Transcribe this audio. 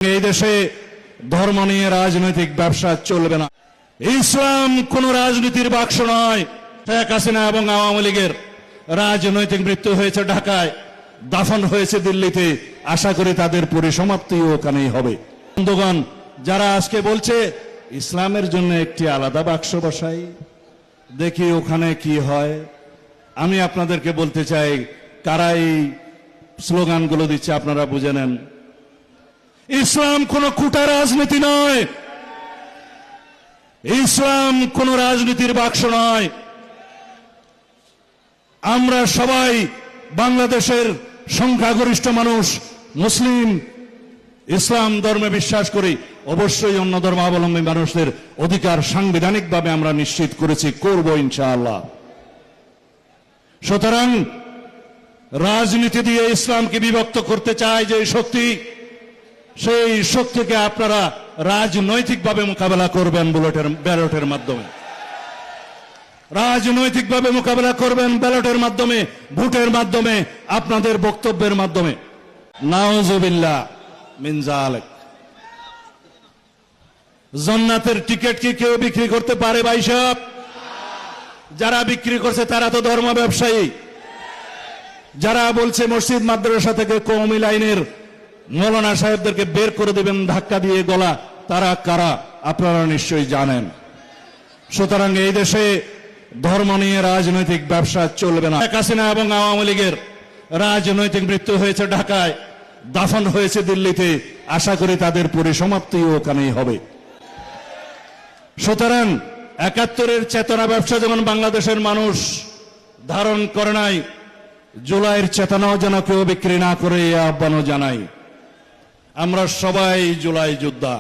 এই দেশে ধর্ম নিয়ে রাজনৈতিক ব্যবসা চলবে না। ইসলাম কোন রাজনীতির বাক্স নয়। শেখ হাসিনা এবং আওয়ামী লীগের রাজনৈতিক মৃত্যু হয়েছে ঢাকায়, দাফন হয়েছে দিল্লিতে। আশা করি তাদের পরিসমাপ্তিও ওখানেই হবে। বন্ধুগণ, যারা আজকে বলছে ইসলামের জন্য একটি আলাদা বাক্স বসাই, দেখি ওখানে কি হয়। আমি আপনাদেরকে বলতে চাই, কারা এই স্লোগানগুলো দিচ্ছে আপনারা বুঝে নেন। ইসলাম কোন কুটা রাজনীতি নয়, ইসলাম কোন রাজনীতির বাক্স নয়। আমরা সবাই বাংলাদেশের সংখ্যাগরিষ্ঠ মানুষ মুসলিম, ইসলাম ধর্মে বিশ্বাস করি। অবশ্যই অন্য ধর্মাবলম্বী মানুষদের অধিকার সাংবিধানিকভাবে আমরা নিশ্চিত করেছি, করব ইনশাআল্লাহ। সুতরাং রাজনীতি দিয়ে ইসলামকে বিভক্ত করতে চায় যে শক্তি, সেই শক্তিকে আপনারা রাজনৈতিকভাবে মোকাবেলা করবেন ব্যালটের মাধ্যমে। রাজনৈতিকভাবে মোকাবেলা করবেন ব্যালটের মাধ্যমে, ভোটের মাধ্যমে, আপনাদের বক্তব্যের মাধ্যমে। নাউজুবিল্লাহ মিন যালিক। জান্নাতের টিকিট কি কেউ বিক্রি করতে পারে ভাই সাহেব? যারা বিক্রি করছে তারা তো ধর্ম ব্যবসায়ী। যারা বলছে মসজিদ মাদ্রাসা থেকে কওমি লাইনের মৌলানা সাহেবদেরকে বের করে দেবেন ধাক্কা দিয়ে গলা, তারা কারা আপনারা নিশ্চয়ই জানেন। সুতরাং এই দেশে ধর্ম নিয়ে রাজনৈতিক ব্যবসা চলবে না। শেখ হাসিনা এবং আওয়ামী লীগের রাজনৈতিক মৃত্যু হয়েছে ঢাকায়, দাফন হয়েছে দিল্লিতে। আশা করি তাদের পরিসমাপ্তিও ওখানেই হবে। সুতরাং ৭১-এর চেতনা ব্যবসা যেমন বাংলাদেশের মানুষ ধারণ করে নাই, জুলাইয়ের চেতনাও যেন কেউ বিক্রি না করে এই আহ্বানও জানাই। আমরা সবাই জুলাই যোদ্ধা।